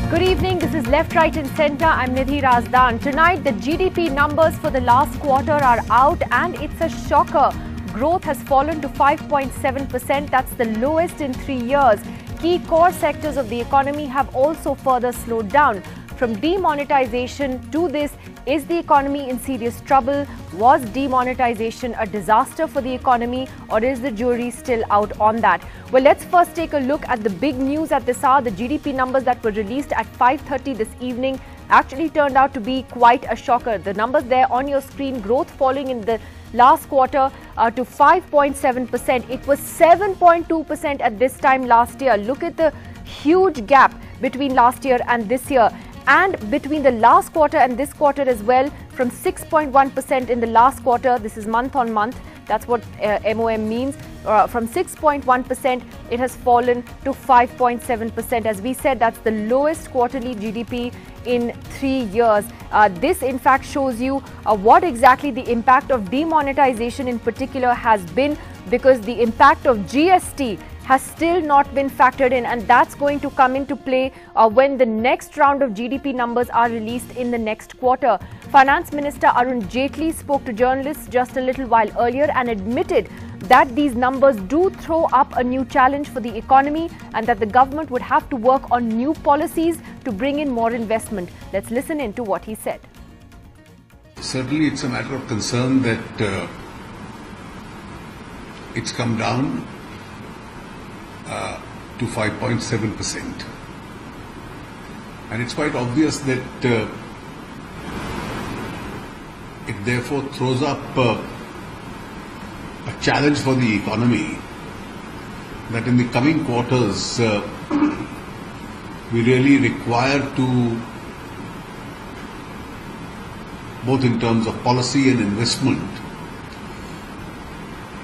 Good evening, this is Left, Right and Centre. I'm Nidhi Razdan. Tonight, the GDP numbers for the last quarter are out and it's a shocker. Growth has fallen to 5.7%. That's the lowest in 3 years. Key core sectors of the economy have also further slowed down. From demonetization to this, is the economy in serious trouble? Was demonetization a disaster for the economy, or is the jury still out on that? Well, let's first take a look at the big news at this hour. The GDP numbers that were released at 5:30 this evening actually turned out to be quite a shocker. The numbers there on your screen, growth falling in the last quarter to 5.7%. It was 7.2% at this time last year. Look at the huge gap between last year and this year. And between the last quarter and this quarter as well, from 6.1% in the last quarter, this is month on month, that's what MOM means, from 6.1% it has fallen to 5.7%. As we said, that's the lowest quarterly GDP in 3 years. This in fact shows you what exactly the impact of demonetization in particular has been, because the impact of GST has still not been factored in, and that's going to come into play when the next round of GDP numbers are released in the next quarter. Finance Minister Arun Jaitley spoke to journalists just a little while earlier and admitted that these numbers do throw up a new challenge for the economy and that the government would have to work on new policies to bring in more investment. Let's listen in to what he said. Certainly it's a matter of concern that it's come down to 5.7%, and it's quite obvious that it therefore throws up a challenge for the economy, that in the coming quarters we really require to, both in terms of policy and investment,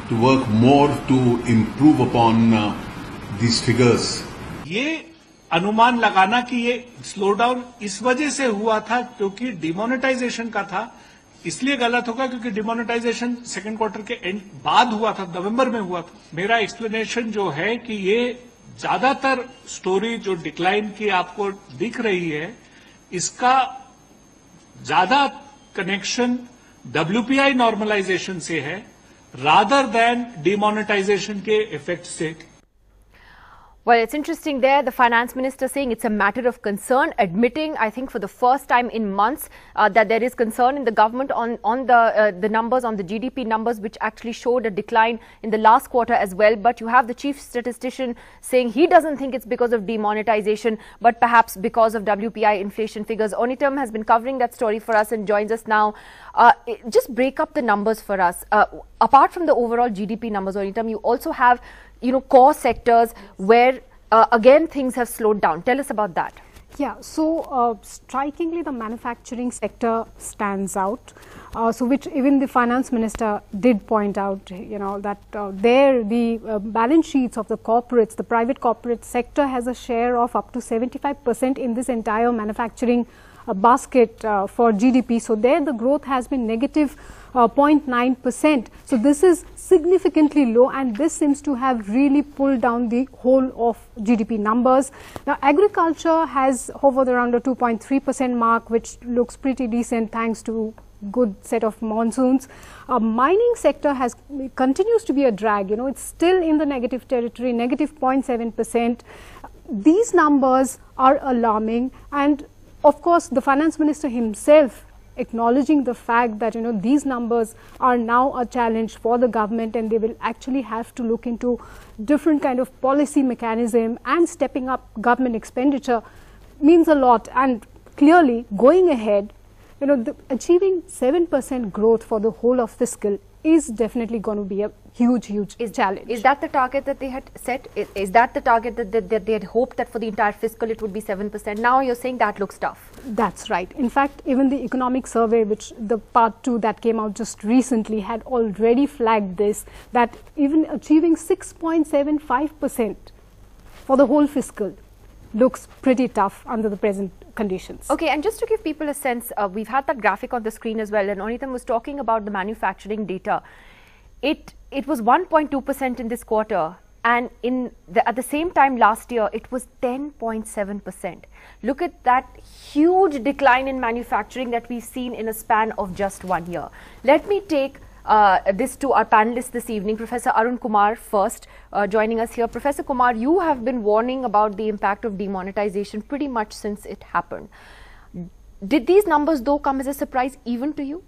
to work more to improve upon these figures. ये अनुमान लगाना कि ये slowdown इस वजह से हुआ था क्योंकि डिमोनेटाइजेशन का था, इसलिए गलत होगा क्योंकि डिमोनेटाइजेशन सेकंड क्वार्टर के एंड बाद हुआ था, नवंबर में हुआ था। मेरा एक्सप्लेनेशन जो है कि ये ज्यादातर स्टोरी जो डिक्लाइन की आपको दिख रही है, इसका ज्यादा कनेक्शन WPI नॉर्मलाइजेशन से है रादर देन डिमोनेटाइजेशन के इफेक्ट से। Well, it's interesting there, the finance minister saying it's a matter of concern, admitting, I think for the first time in months, that there is concern in the government on the numbers, on the GDP numbers, which actually showed a decline in the last quarter as well. But you have the chief statistician saying he doesn't think it's because of demonetization, but perhaps because of WPI inflation figures. Onitam has been covering that story for us and joins us now. Just break up the numbers for us. Apart from the overall GDP numbers, Onitam, you also have core sectors where, again, things have slowed down. Tell us about that. Yeah, so strikingly, the manufacturing sector stands out. So which even the finance minister did point out, that there the balance sheets of the corporates, the private corporate sector has a share of up to 75% in this entire manufacturing basket for GDP. So there the growth has been negative 0.9%. So this is significantly low, and this seems to have really pulled down the whole of GDP numbers. Now agriculture has hovered around the 2.3% mark, which looks pretty decent thanks to good set of monsoons. Mining sector continues to be a drag. It's still in the negative territory, negative 0.7%. These numbers are alarming, and of course the finance minister himself acknowledging the fact that these numbers are now a challenge for the government, and they will actually have to look into different kind of policy mechanism, and stepping up government expenditure means a lot. And clearly going ahead, achieving 7% growth for the whole of fiscal is definitely going to be a huge challenge. Is that the target that they had set? Is that the target that they had hoped that for the entire fiscal it would be 7%? Now you're saying that looks tough. That's right. In fact, even the economic survey, which the part 2 that came out just recently, had already flagged this, that even achieving 6.75% for the whole fiscal looks pretty tough under the present conditions. Okay, and just to give people a sense, we've had that graphic on the screen as well, and Onitam was talking about the manufacturing data. It was 1.2% in this quarter, And at the same time last year, it was 10.7%. Look at that huge decline in manufacturing that we've seen in a span of just 1 year. Let me take this to our panelists this evening. Professor Arun Kumar first joining us here. Professor Kumar, you have been warning about the impact of demonetization pretty much since it happened. Did these numbers though come as a surprise even to you?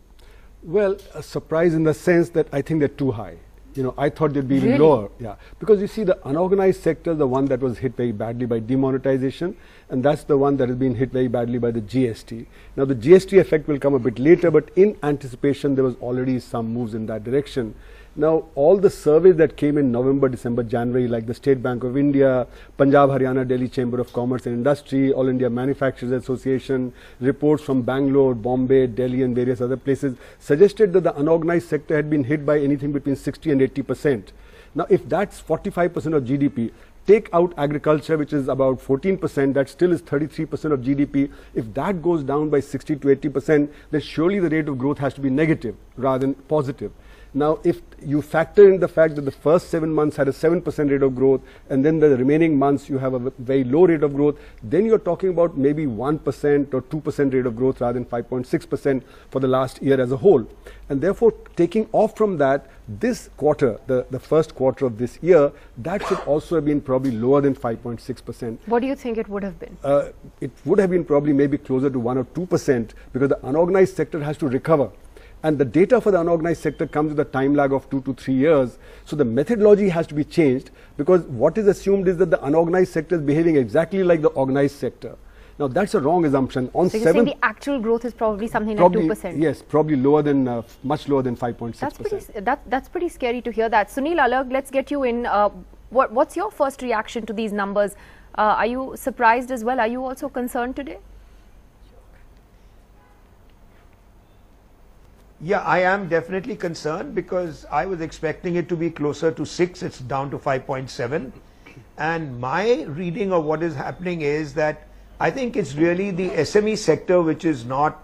Well, a surprise in the sense that I think they're too high. You know, I thought they'd be even lower. Yeah, because you see, the unorganized sector, the one that was hit very badly by demonetization, and that's the one that has been hit very badly by the GST. Now, the GST effect will come a bit later, but in anticipation, there was already some moves in that direction. Now, all the surveys that came in November, December, January, like the State Bank of India, Punjab, Haryana, Delhi Chamber of Commerce and Industry, All India Manufacturers Association, reports from Bangalore, Bombay, Delhi and various other places suggested that the unorganized sector had been hit by anything between 60 and 80%. Now, if that's 45% of GDP, take out agriculture, which is about 14%, that still is 33% of GDP. If that goes down by 60 to 80%, then surely the rate of growth has to be negative rather than positive. Now, if you factor in the fact that the first 7 months had a 7% rate of growth, and then the remaining months you have a very low rate of growth, then you're talking about maybe 1% or 2% rate of growth rather than 5.6% for the last year as a whole. And therefore, taking off from that, this quarter, the first quarter of this year, that should also have been probably lower than 5.6%. What do you think it would have been? It would have been probably maybe closer to 1 or 2%, because the unorganized sector has to recover. And the data for the unorganized sector comes with a time lag of 2 to 3 years. So the methodology has to be changed, because what is assumed is that the unorganized sector is behaving exactly like the organized sector. Now, that's a wrong assumption. On so you're saying the actual growth is probably something like 2%? Yes, probably lower than, much lower than 5.6%. That's pretty scary to hear that. Sunil Alag, let's get you in. What's your first reaction to these numbers? Are you surprised as well? Are you also concerned today? Yeah, I am definitely concerned, because I was expecting it to be closer to 6. It's down to 5.7. And my reading of what is happening is that I think it's really the SME sector which is not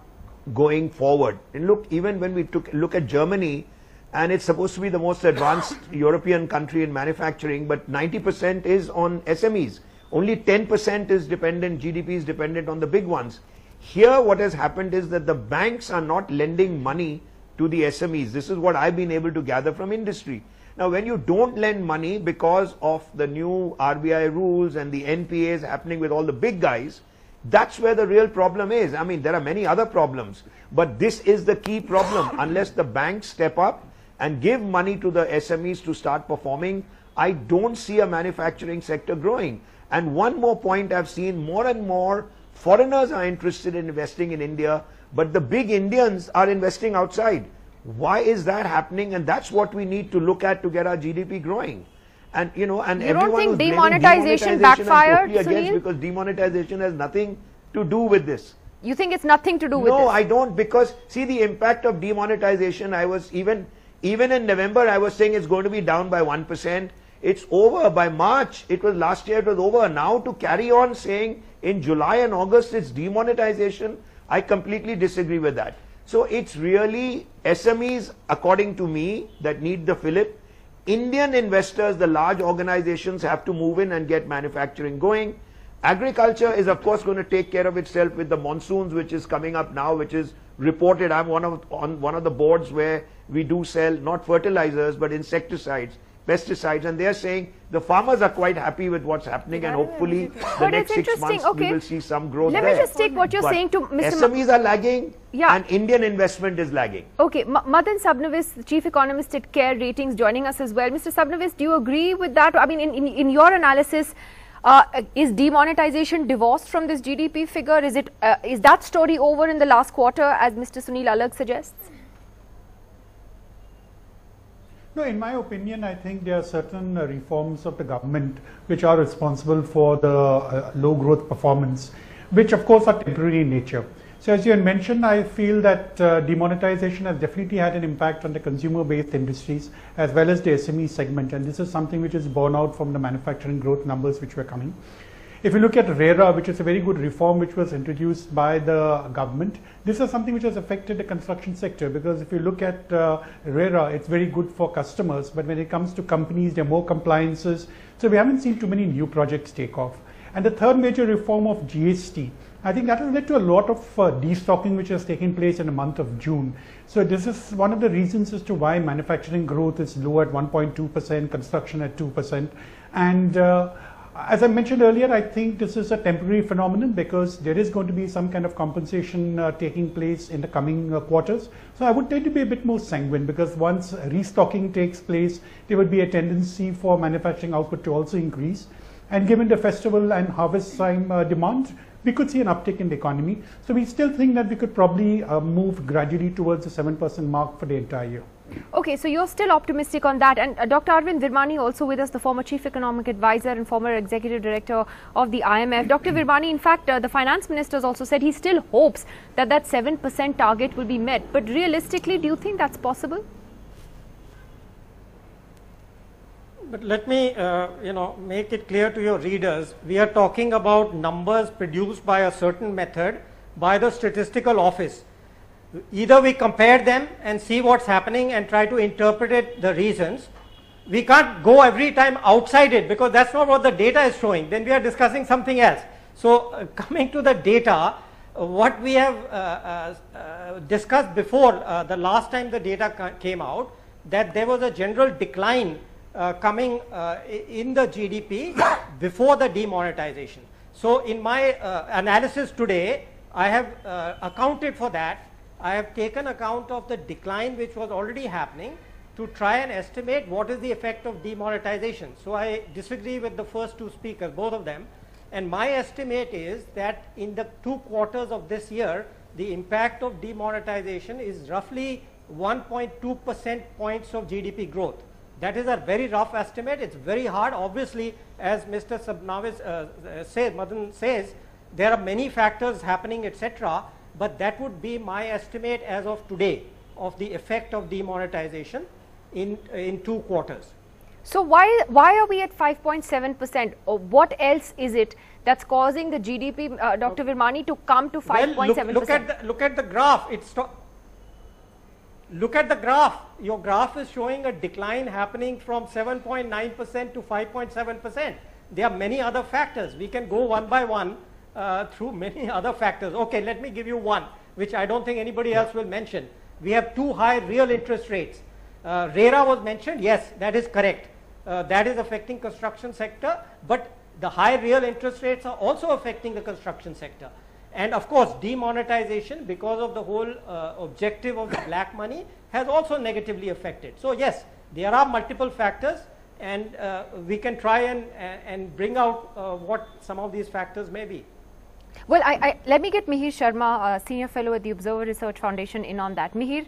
going forward. And look, even when we look at Germany, and it's supposed to be the most advanced European country in manufacturing, but 90% is on SMEs. Only 10% is dependent, GDP is dependent on the big ones. Here, what has happened is that the banks are not lending money to the SMEs. This is what I've been able to gather from industry. Now, when you don't lend money because of the new RBI rules and the NPAs happening with all the big guys, that's where the real problem is. I mean, there are many other problems, but this is the key problem. Unless the banks step up and give money to the SMEs to start performing, I don't see a manufacturing sector growing. And one more point I've seen, more and more foreigners are interested in investing in India, but the big Indians are investing outside. Why is that happening? And that's what we need to look at to get our GDP growing. And you know, and you don't think demonetization backfired, Sunil? Because demonetization has nothing to do with this. You think it's nothing to do with this? No, I don't, because see the impact of demonetization. I was even in November, I was saying it's going to be down by 1%. It's over by March. It was last year, it was over. Now to carry on saying in July and August it's demonetization, I completely disagree with that. So it's really SMEs, according to me, that need the fillip. Indian investors, the large organizations, have to move in and get manufacturing going. Agriculture is of course going to take care of itself with the monsoons, which is coming up now, which is reported. I'm on one of the boards where we do sell not fertilizers but insecticides, pesticides, and they're saying the farmers are quite happy with what's happening, and hopefully the next 6 months we will see some growth there. Let me just take what you're saying to Mr. SMEs are lagging, and Indian investment is lagging. Okay, Madan Sabnavis, Chief Economist at CARE Ratings, joining us as well. Mr. Sabnavis, do you agree with that? I mean, in your analysis, is demonetization divorced from this GDP figure? Is that story over in the last quarter, as Mr. Sunil Alag suggests? No, in my opinion, I think there are certain reforms of the government which are responsible for the low growth performance, which of course are temporary in nature. So as you had mentioned, I feel that demonetization has definitely had an impact on the consumer-based industries as well as the SME segment, and this is something which is borne out from the manufacturing growth numbers which were coming. If you look at RERA, which is a very good reform which was introduced by the government, this is something which has affected the construction sector, because if you look at RERA, it's very good for customers, but when it comes to companies, there are more compliances. So we haven't seen too many new projects take off. And the third major reform of GST, I think that has led to a lot of destocking which has taken place in the month of June. So this is one of the reasons as to why manufacturing growth is low at 1.2%, construction at 2%. And as I mentioned earlier, I think this is a temporary phenomenon because there is going to be some kind of compensation taking place in the coming quarters. So I would tend to be a bit more sanguine, because once restocking takes place, there would be a tendency for manufacturing output to also increase. And given the festival and harvest time demand, we could see an uptick in the economy. So we still think that we could probably move gradually towards the 7% mark for the entire year. Okay, so you're still optimistic on that. And Dr. Arvind Virmani also with us, the former Chief Economic Advisor and former Executive Director of the IMF. Dr. Virmani, in fact, the Finance Minister has also said he still hopes that that 7% target will be met. But realistically, do you think that's possible? But let me, make it clear to your readers. We are talking about numbers produced by a certain method by the statistical office. Either we compare them and see what's happening and try to interpret the reasons. We can't go every time outside it, because that's not what the data is showing. Then we are discussing something else. So coming to the data, what we have discussed before, the last time the data came out, that there was a general decline coming in the GDP before the demonetization. So in my analysis today, I have accounted for that. I have taken account of the decline which was already happening to try and estimate what is the effect of demonetization. So I disagree with the first two speakers, both of them. And my estimate is that in the 2 quarters of this year, the impact of demonetization is roughly 1.2% points of GDP growth. That is a very rough estimate. It's very hard. Obviously, as Mr. Sabnavis Madan says, there are many factors happening, etc. But that would be my estimate as of today of the effect of demonetization in 2 quarters. So why are we at 5.7%? Or what else is it that's causing the GDP, Dr. Virmani, to come to 5.7%? Well, look at the graph. Look at the graph. Your graph is showing a decline happening from 7.9% to 5.7%. There are many other factors. We can go one by one through many other factors. Okay, let me give you one, which I don't think anybody else will mention. We have too high real interest rates. RERA was mentioned. Yes, that is correct. That is affecting construction sector, but the high real interest rates are also affecting the construction sector. And of course, demonetization, because of the whole objective of the black money, has also negatively affected. So yes, there are multiple factors, and we can try and bring out what some of these factors may be. Well, let me get Mihir Sharma, Senior Fellow at the Observer Research Foundation, in on that. Mihir,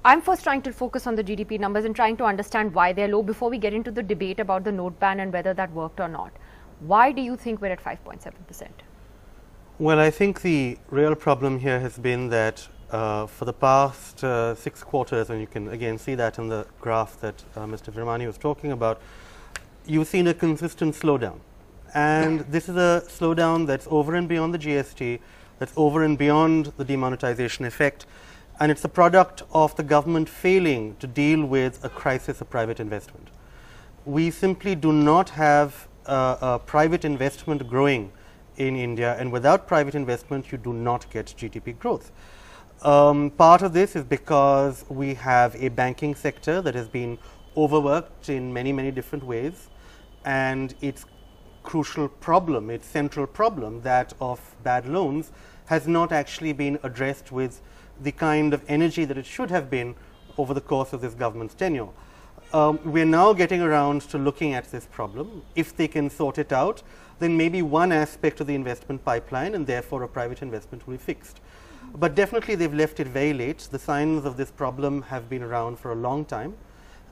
I'm first trying to focus on the GDP numbers and trying to understand why they're low before we get into the debate about the note ban and whether that worked or not. Why do you think we're at 5.7%? Well, I think the real problem here has been that for the past 6 quarters, and you can again see that in the graph that Mr. Virmani was talking about, you've seen a consistent slowdown. And this is a slowdown that's over and beyond the GST, that's over and beyond the demonetization effect, and it's a product of the government failing to deal with a crisis of private investment. We simply do not have private investment growing in India, and without private investment you do not get GDP growth. Part of this is because we have a banking sector that has been overworked in many different ways, and its crucial problem, its central problem, that of bad loans, has not actually been addressed with the kind of energy that it should have been over the course of this government's tenure. We are now getting around to looking at this problem. If they can sort it out, then maybe one aspect of the investment pipeline, and therefore a private investment, will be fixed. But definitely they've left it very late. The signs of this problem have been around for a long time,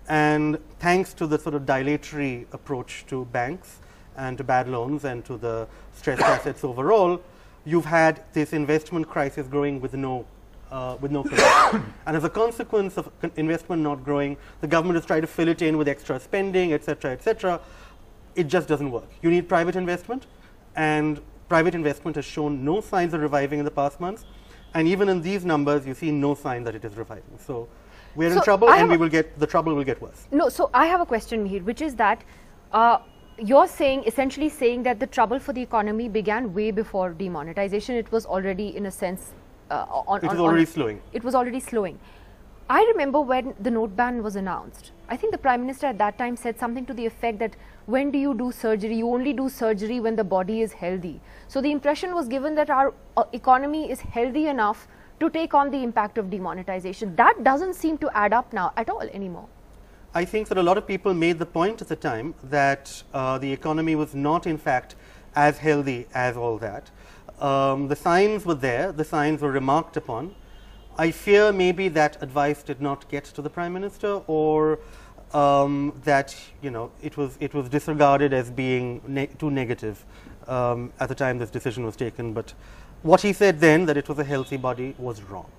and thanks to the sort of dilatory approach to banks and to bad loans and to the stressed assets overall, you've had this investment crisis growing with no control. And as a consequence of investment not growing, the government has tried to fill it in with extra spending, etc., etc. It just doesn't work. You need private investment, and private investment has shown no signs of reviving in the past months, and even in these numbers you see no sign that it is reviving. So we're in trouble, and the trouble will get worse. No, so I have a question here, which is that you're essentially saying that the trouble for the economy began way before demonetization. It was already, in a sense, slowing. It was already slowing. I remember when the note ban was announced, I think the Prime Minister at that time said something to the effect that when do you do surgery? You only do surgery when the body is healthy. So the impression was given that our economy is healthy enough to take on the impact of demonetization. That doesn't seem to add up now at all anymore. I think that a lot of people made the point at the time that the economy was not in fact as healthy as all that. The signs were there, the signs were remarked upon. I fear maybe that advice did not get to the Prime Minister, or that it was disregarded as being too negative at the time this decision was taken. But what he said then, that it was a healthy body, was wrong.